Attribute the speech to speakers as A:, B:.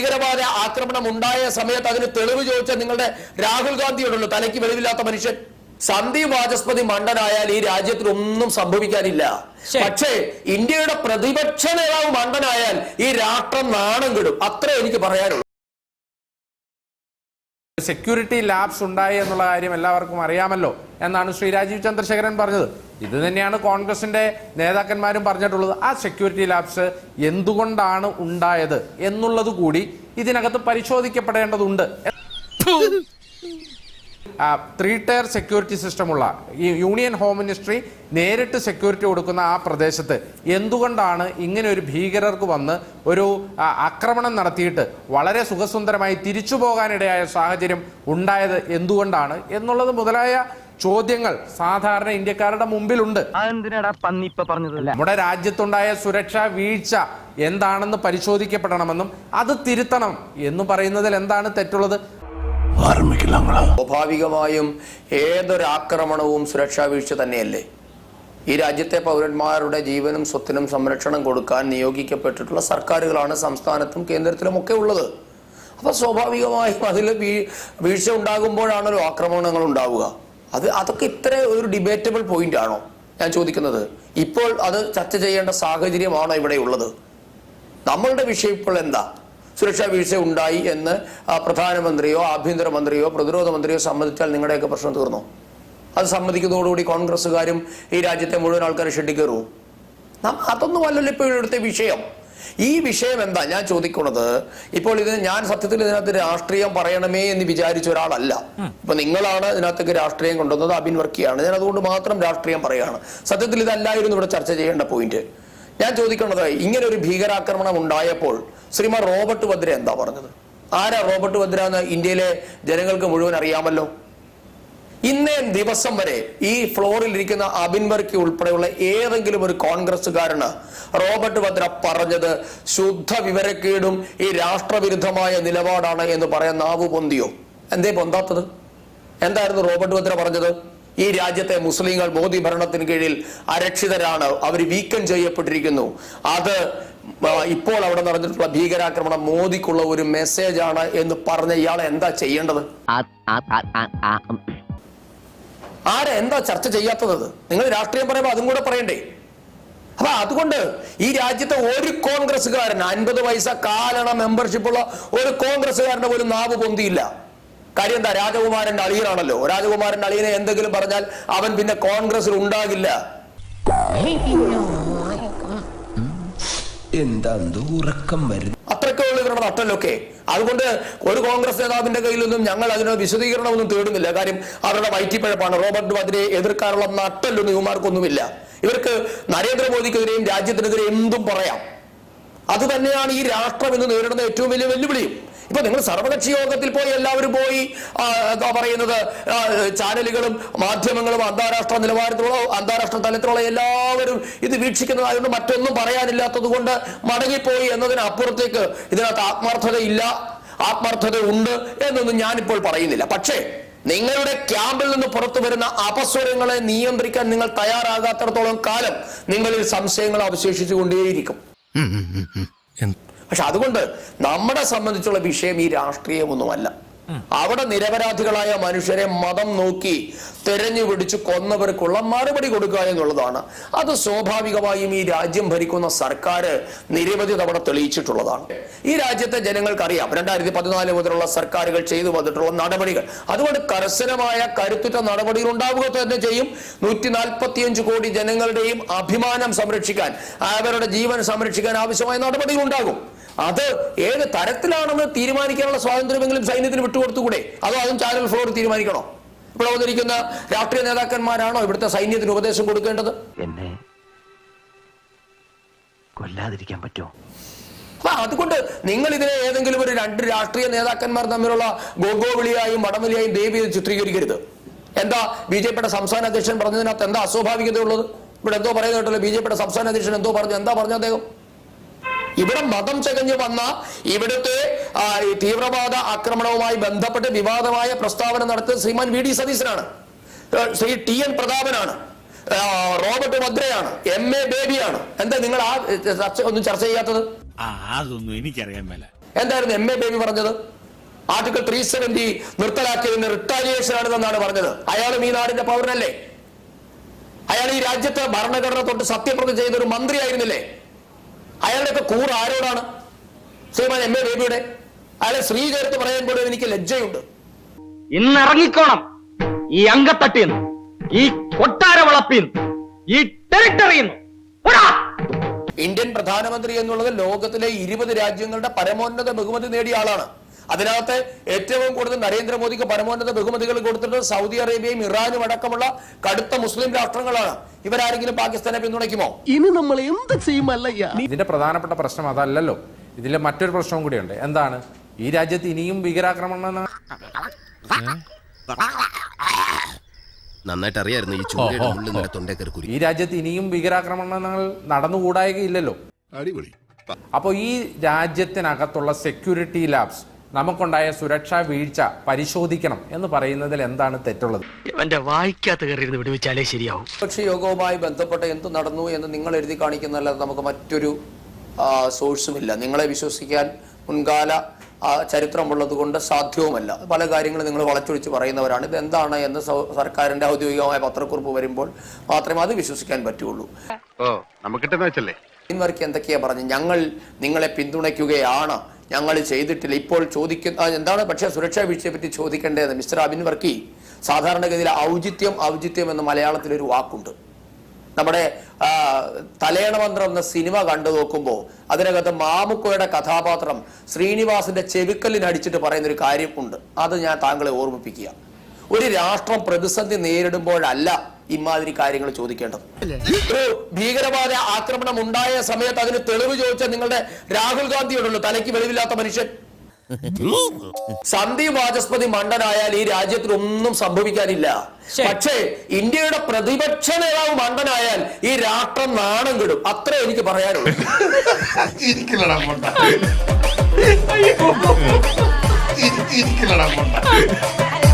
A: ഭീകരവാദ ആക്രമണം ഉണ്ടായ സമയത്ത് അതിന് തെളിവ് ചോദിച്ച നിങ്ങളുടെ രാഹുൽ ഗാന്ധിയോടുള്ളൂ, തലയ്ക്ക് വെളിവില്ലാത്ത മനുഷ്യൻ. സന്ദീപ് വാചസ്പതി മണ്ടനായാൽ ഈ രാജ്യത്തിനൊന്നും സംഭവിക്കാനില്ല. പക്ഷേ ഇന്ത്യയുടെ പ്രതിപക്ഷ നേതാവ് മണ്ടനായാൽ ഈ രാഷ്ട്രം നാണം കെടും. അത്രേ എനിക്ക് പറയാനുള്ളൂ.
B: സെക്യൂരിറ്റി ലാബ്സ് ഉണ്ടായി എന്നുള്ള കാര്യം എല്ലാവർക്കും അറിയാമല്ലോ എന്നാണ് ശ്രീ രാജീവ് ചന്ദ്രശേഖരൻ പറഞ്ഞത്. ഇത് തന്നെയാണ് കോൺഗ്രസിന്റെ നേതാക്കന്മാരും പറഞ്ഞിട്ടുള്ളത്. ആ സെക്യൂരിറ്റി ലാബ്സ് എന്തുകൊണ്ടാണ് ഉണ്ടായത് എന്നുള്ളത് കൂടി ഇതിനകത്ത് പരിശോധിക്കപ്പെടേണ്ടതുണ്ട്. 3 ടയർ സെക്യൂരിറ്റി സിസ്റ്റമുള്ള ഈ യൂണിയൻ ഹോം മിനിസ്ട്രി നേരിട്ട് സെക്യൂരിറ്റി കൊടുക്കുന്ന ആ പ്രദേശത്ത് എന്തുകൊണ്ടാണ് ഇങ്ങനെ ഒരു ഭീകരർക്ക് വന്ന് ഒരു ആക്രമണം നടത്തിയിട്ട് വളരെ സുഖസുന്ദരമായി തിരിച്ചു പോകാനിടയായ സാഹചര്യം ഉണ്ടായത് എന്തുകൊണ്ടാണ് എന്നുള്ളത് മുതലായ ചോദ്യങ്ങൾ സാധാരണ ഇന്ത്യക്കാരുടെ മുമ്പിലുണ്ട്. നമ്മുടെ രാജ്യത്തുണ്ടായ സുരക്ഷാ വീഴ്ച എന്താണെന്ന് പരിശോധിക്കപ്പെടണമെന്നും അത് തിരുത്തണം എന്ന് പറയുന്നതിൽ എന്താണ് തെറ്റുള്ളത്?
A: സ്വാഭാവികമായും ഏതൊരു ആക്രമണവും സുരക്ഷാ വീഴ്ച തന്നെയല്ലേ. ഈ രാജ്യത്തെ പൗരന്മാരുടെ ജീവനും സ്വത്തിനും സംരക്ഷണം കൊടുക്കാൻ നിയോഗിക്കപ്പെട്ടിട്ടുള്ള സർക്കാരുകളാണ് സംസ്ഥാനത്തും കേന്ദ്രത്തിലും ഒക്കെ ഉള്ളത്. അപ്പൊ സ്വാഭാവികമായും അതിൽ വീഴ്ച ഉണ്ടാകുമ്പോഴാണല്ലോ ആക്രമണങ്ങൾ ഉണ്ടാവുക. അതൊക്കെ ഇത്ര ഒരു ഡിബേറ്റബിൾ പോയിന്റ് ആണോ ഞാൻ ചോദിക്കുന്നത്? ഇപ്പോൾ അത് ചർച്ച ചെയ്യേണ്ട സാഹചര്യമാണോ ഇവിടെ ഉള്ളത്? നമ്മളുടെ വിഷയം ഇപ്പോൾ എന്താ? സുരക്ഷാ വീഴ്ച ഉണ്ടായി എന്ന് പ്രധാനമന്ത്രിയോ ആഭ്യന്തരമന്ത്രിയോ പ്രതിരോധ മന്ത്രിയോ സമ്മതിച്ചാൽ നിങ്ങളുടെയൊക്കെ പ്രശ്നം തീർന്നോ? അത് സമ്മതിക്കുന്നതോടുകൂടി കോൺഗ്രസ്സുകാരും ഈ രാജ്യത്തെ മുഴുവൻ ആൾക്കാരെ ഷെഡിക്കേറുമോ? അതൊന്നും അല്ലല്ലോ ഇപ്പോൾ ഇവിടുത്തെ വിഷയം. ഈ വിഷയം എന്താ ഞാൻ ചോദിക്കുന്നത്? ഇപ്പോൾ ഞാൻ സത്യത്തിൽ ഇതിനകത്ത് രാഷ്ട്രീയം പറയണമേ എന്ന് വിചാരിച്ച ഒരാളല്ല. ഇപ്പൊ നിങ്ങളാണ് ഇതിനകത്തേക്ക് രാഷ്ട്രീയം കൊണ്ടുവന്നത്, അബിൻ വർക്കിയാണ്. ഞാൻ അതുകൊണ്ട് മാത്രം രാഷ്ട്രീയം പറയാണ്. സത്യത്തിൽ ഇതല്ലായിരുന്നു ഇവിടെ ചർച്ച ചെയ്യേണ്ട പോയിന്റ്. ഞാൻ ചോദിക്കുന്നത്, ഇങ്ങനെ ഒരു ഭീകരാക്രമണം ഉണ്ടായപ്പോൾ ശ്രീമാൻ റോബർട്ട് വദ്ര എന്താ പറഞ്ഞത്? ആരാ റോബർട്ട് വദ്ര എന്ന് ഇന്ത്യയിലെ ജനങ്ങൾക്ക് മുഴുവൻ അറിയാമല്ലോ. ഇന്നേ ദിവസം വരെ ഈ ഫ്ലോറിൽ ഇരിക്കുന്ന അബിൻ വർക്കി ഉൾപ്പെടെയുള്ള ഏതെങ്കിലും ഒരു കോൺഗ്രസ്സുകാരന് റോബർട്ട് വദ്ര പറഞ്ഞത് ശുദ്ധ വിവരക്കേടും ഈ രാഷ്ട്രവിരുദ്ധമായ നിലപാടാണ് എന്ന് പറയാൻ നാവ് പൊന്തിയോ? എന്തേ പൊന്താത്തത്? എന്തായിരുന്നു റോബർട്ട് വദ്ര പറഞ്ഞത്? ഈ രാജ്യത്തെ മുസ്ലിങ്ങൾ മോദി ഭരണത്തിന് കീഴിൽ അരക്ഷിതരാണ്, അവർ വീക്കം ചെയ്യപ്പെട്ടിരിക്കുന്നു. അത് ഇപ്പോൾ അവിടെ നടന്നിട്ടുള്ള ഭീകരാക്രമണം മോദിക്കുള്ള ഒരു മെസ്സേജ് ആണ് എന്ന് പറഞ്ഞ ഇയാളെ എന്താ ചെയ്യേണ്ടത്? എന്താ ചർച്ച ചെയ്യാത്തത്? നിങ്ങൾ രാഷ്ട്രീയം പറയുമ്പോൾ അതും കൂടെ പറയണ്ടേ? അപ്പൊ അതുകൊണ്ട് ഈ രാജ്യത്തെ ഒരു കോൺഗ്രസ്സുകാരൻ 50 പൈസ കാലണ മെമ്പർഷിപ്പുള്ള ഒരു കോൺഗ്രസ്സുകാരന്റെ പോലും നാവ് പൊന്തിയില്ല. കാര്യം എന്താ? രാജകുമാരന്റെ അളിയനാണല്ലോ. രാജകുമാരന്റെ അളിയനെ എന്തെങ്കിലും പറഞ്ഞാൽ അവൻ പിന്നെ കോൺഗ്രസിൽ ഉണ്ടാകില്ല. അത്രയ്ക്കുള്ള ഇവരുടെ നട്ടലൊക്കെ. അതുകൊണ്ട് ഒരു കോൺഗ്രസ് നേതാവിന്റെ കയ്യിലൊന്നും ഞങ്ങൾ അതിന് വിശദീകരണമൊന്നും തേടുന്നില്ല. കാര്യം അവരുടെ വയറ്റിപ്പഴപ്പാണ്. റോബർട്ട് വദ്രയെ എതിർക്കാനുള്ള നട്ടലൊന്നും ഇവന്മാർക്കൊന്നുമില്ല. ഇവർക്ക് നരേന്ദ്രമോദിക്കെതിരെയും രാജ്യത്തിനെതിരെ എന്തും പറയാം. അത് തന്നെയാണ് ഈ രാഷ്ട്രം ഇന്ന് നേരിടുന്ന ഏറ്റവും വലിയ വെല്ലുവിളിയും. ഇപ്പൊ നിങ്ങൾ സർവകക്ഷി യോഗത്തിൽ പോയി എല്ലാവരും പോയി എന്താ പറയുന്നത്, ചാനലുകളും മാധ്യമങ്ങളും അന്താരാഷ്ട്ര നിലവാരത്തിലുള്ള അന്താരാഷ്ട്ര തലത്തിലുള്ള എല്ലാവരും ഇത് വീക്ഷിക്കുന്നതായതുകൊണ്ട് മറ്റൊന്നും പറയാനില്ലാത്തത് കൊണ്ട് മടങ്ങിപ്പോയി എന്നതിനപ്പുറത്തേക്ക് ഇതിനകത്ത് ആത്മാർത്ഥതയില്ല, ആത്മാർത്ഥത ഉണ്ട് എന്നൊന്നും ഞാനിപ്പോൾ പറയുന്നില്ല. പക്ഷേ നിങ്ങളുടെ ക്യാമ്പിൽ നിന്ന് പുറത്തു വരുന്ന അപസ്വരങ്ങളെ നിയന്ത്രിക്കാൻ നിങ്ങൾ തയ്യാറാകാത്തിടത്തോളം കാലം നിങ്ങളിൽ സംശയങ്ങൾ അവശേഷിച്ചു കൊണ്ടേയിരിക്കും. പക്ഷെ അതുകൊണ്ട് നമ്മളെ സംബന്ധിച്ചുള്ള വിഷയം ഈ രാഷ്ട്രീയമൊന്നുമല്ല. അവിടെ നിരപരാധികളായ മനുഷ്യരെ മതം നോക്കി തെരഞ്ഞു പിടിച്ച് കൊന്നവർക്കുള്ള മറുപടി കൊടുക്കുക എന്നുള്ളതാണ്. അത് സ്വാഭാവികമായും ഈ രാജ്യം ഭരിക്കുന്ന സർക്കാർ നിരവധി തവണ തെളിയിച്ചിട്ടുള്ളതാണ്. ഈ രാജ്യത്തെ ജനങ്ങൾക്കറിയാം 2014 മുതലുള്ള സർക്കാരുകൾ ചെയ്തു വന്നിട്ടുള്ള നടപടികൾ. അതുകൊണ്ട് കർശനമായ കരുത്തുറ്റ നടപടികൾ ഉണ്ടാവുക തന്നെ ചെയ്യും. 145 കോടി ജനങ്ങളുടെയും അഭിമാനം സംരക്ഷിക്കാൻ, അവരുടെ ജീവൻ സംരക്ഷിക്കാൻ ആവശ്യമായ നടപടികൾ ഉണ്ടാകും. അത് ഏത് തരത്തിലാണെന്ന് തീരുമാനിക്കാനുള്ള സ്വാതന്ത്ര്യമെങ്കിലും സൈന്യത്തിന് വിട്ടുകൊടുത്തുകൂടെ? അതോ അതും ചാനൽ ഫ്ലോർ തീരുമാനിക്കണോ? ഇവിടെ വന്നിരിക്കുന്ന രാഷ്ട്രീയ നേതാക്കന്മാരാണോ ഇവിടുത്തെ സൈന്യത്തിന് ഉപദേശം കൊടുക്കേണ്ടത്?
C: എന്നെ കൊല്ലാതിരിക്കാൻ പറ്റുമോ?
A: അതുകൊണ്ട് നിങ്ങൾ ഇതിനെ ഏതെങ്കിലും ഒരു 2 രാഷ്ട്രീയ നേതാക്കന്മാർ തമ്മിലുള്ള ഗോഗോവിളിയായും വടംവലിയായും ദയവ് ചിത്രീകരിക്കരുത്. എന്താ ബിജെപിയുടെ സംസ്ഥാന അധ്യക്ഷൻ പറഞ്ഞതിനകത്ത് എന്താ അസ്വാഭാവികതയുള്ളത്? ഇവിടെ എന്തോ പറയുന്നത് കേട്ടല്ലോ, ബിജെപിയുടെ സംസ്ഥാന അധ്യക്ഷൻ എന്തോ പറഞ്ഞു. എന്താ പറഞ്ഞു അദ്ദേഹം? ഇവിടെ മതം ചകഞ്ഞു വന്ന ഇവിടുത്തെ തീവ്രവാദ ആക്രമണവുമായി ബന്ധപ്പെട്ട് വിവാദമായ പ്രസ്താവന നടത്തിയത് ശ്രീമാൻ വി ഡി സതീശനാണ്, ശ്രീ TN പ്രതാപനാണ്, റോബർട്ട് വദ്രയാണ്, MA ബേബിയാണ്. എന്താ നിങ്ങൾ ഒന്നും ചർച്ച ചെയ്യാത്തത്?
D: അതൊന്നും എനിക്കറിയാൻ മേല.
A: എന്തായിരുന്നു MA ബേബി പറഞ്ഞത്? ആർട്ടിക്കിൾ 370 നിർത്തലാക്കിയതിന് റിട്ടാലിയേഷൻ ആണെന്നാണ് പറഞ്ഞത്. അയാളും ഈ നാടിന്റെ പൗരനല്ലേ? അയാൾ ഈ രാജ്യത്ത് ഭരണഘടന തൊട്ട് സത്യപ്രതിജ്ഞ ചെയ്ത ഒരു മന്ത്രിയായിരുന്നില്ലേ? അയാളുടെയൊക്കെ കൂറ് ആരോടാണ്? ശ്രീമാൻ MA ബേബിയുടെ. അയാളെ സ്ത്രീ ചേർത്ത് പറയാൻ പോലും എനിക്ക് ലജ്ജയുണ്ട്.
C: ഇന്നിറങ്ങിക്കോണം ഈ അങ്കത്തട്ടിന്ന്, ഈ കൊട്ടാര വളപ്പിന്ന്, ഈ ടെറിട്ടറിന്ന്.
A: ഇന്ത്യൻ പ്രധാനമന്ത്രി എന്നുള്ളത് ലോകത്തിലെ 20 രാജ്യങ്ങളുടെ പരമോന്നത ബഹുമതി നേടിയ ആളാണ്. അതിനകത്ത് ഏറ്റവും കൂടുതൽ നരേന്ദ്രമോദിക്ക് പരമോന്നത ബഹുമതികൾ കൊടുത്തിട്ട് സൗദി അറേബ്യയും ഇറാനും അടക്കമുള്ള കടുത്ത മുസ്ലിം രാഷ്ട്രങ്ങളാണ്. ഇവരാരെങ്കിലും പാകിസ്ഥാനെ പിന്തുണയ്ക്കുമോ?
D: ഇനി നമ്മൾ എന്ത് ചെയ്യുമല്ലയ്യ?
B: ഇതിന്റെ പ്രധാനപ്പെട്ട പ്രശ്നം അതല്ലല്ലോ. ഇതിലെ മറ്റൊരു പ്രശ്നവും കൂടിയുണ്ട്. എന്താണ്? ഈ രാജ്യത്ത് ഇനിയും ഭീകരാക്രമണം
D: നന്നായിട്ട് അറിയായിരുന്നു ഈ ചൂരയുടെ ഉള്ളിൽ നിന്ന് തൊണ്ടേക്കറി കുരി.
B: ഈ രാജ്യത്ത് ഇനിയും ഭീകരാക്രമണങ്ങൾ നടന്നുകൂടായികയില്ലല്ലോ.
E: അടിപൊളി.
B: അപ്പോൾ ഈ രാജ്യത്തിനകത്തുള്ള സെക്യൂരിറ്റി ലാബ്സ് നമുക്കുണ്ടായ സുരക്ഷാ വീഴ്ച പരിശോധിക്കണം എന്ന് പറയുന്നതിൽ എന്താണ് തെറ്റുള്ളത്?
C: എന്റെ വായിക്കാത്ത കയറി വിടുവിച്ചാലേ ശരിയാവും.
A: പക്ഷേ യോഗവുമായി ബന്ധപ്പെട്ട് എന്ത് നടന്നു എന്ന് നിങ്ങൾ എഴുതി കാണിക്കുന്നതല്ലാതെ നമുക്ക് മറ്റൊരു സോഴ്സുമില്ല. നിങ്ങളെ വിശ്വസിക്കാൻ മുൻകാല ചരിത്രമുള്ളത് കൊണ്ട് സാധ്യവുമല്ല. പല കാര്യങ്ങളും നിങ്ങൾ വളച്ചൊടിച്ച് പറയുന്നവരാണ്. ഇതെന്താണ് എന്ന് സർക്കാരിന്റെ ഔദ്യോഗികമായ പത്രക്കുറിപ്പ് വരുമ്പോൾ മാത്രമേ അത് വിശ്വസിക്കാൻ പറ്റുള്ളൂ. ഇൻവർക്ക് എന്തൊക്കെയാ പറഞ്ഞു? ഞങ്ങൾ നിങ്ങളെ പിന്തുണയ്ക്കുകയാണ്, ഞങ്ങൾ ചെയ്തിട്ടില്ല. ഇപ്പോൾ ചോദിക്കുന്ന എന്താണ്? പക്ഷേ സുരക്ഷാ വീഴ്ചയെ പറ്റി ചോദിക്കേണ്ടത് മിസ്റ്റർ അബിൻ വർക്കി, സാധാരണഗതിയിൽ ഔചിത്യം എന്ന മലയാളത്തിലൊരു വാക്കുണ്ട്. നമ്മുടെ തലയണമന്ത്രം എന്ന സിനിമ കണ്ടു നോക്കുമ്പോൾ അതിനകത്ത് മാമുക്കോയുടെ കഥാപാത്രം ശ്രീനിവാസിന്റെ ചെവിക്കല്ലിനടിച്ചിട്ട് പറയുന്ന ഒരു കാര്യം ഉണ്ട്. അത് ഞാൻ താങ്കളെ ഓർമ്മിപ്പിക്കുക. ഒരു രാഷ്ട്രം പ്രതിസന്ധി നേരിടുമ്പോഴല്ല ഇമാതിരി കാര്യങ്ങൾ ചോദിക്കേണ്ടത്. ഒരു ഭീകരവാദ ആക്രമണം ഉണ്ടായ സമയത്ത് അതിന് തെളിവ് ചോദിച്ചാൽ നിങ്ങളുടെ രാഹുൽ ഗാന്ധിയോടുള്ളൂ, തലയ്ക്ക് വെളിവില്ലാത്ത മനുഷ്യൻ. സന്ദീപ് വാചസ്പതി മണ്ടനായാൽ ഈ രാജ്യത്തിൽ ഒന്നും സംഭവിക്കാനില്ല. പക്ഷേ ഇന്ത്യയുടെ പ്രതിപക്ഷ നേതാവ് മണ്ടനായാൽ ഈ രാഷ്ട്രം നാണം കെടും. അത്രേ എനിക്ക് പറയാനുള്ളൂ.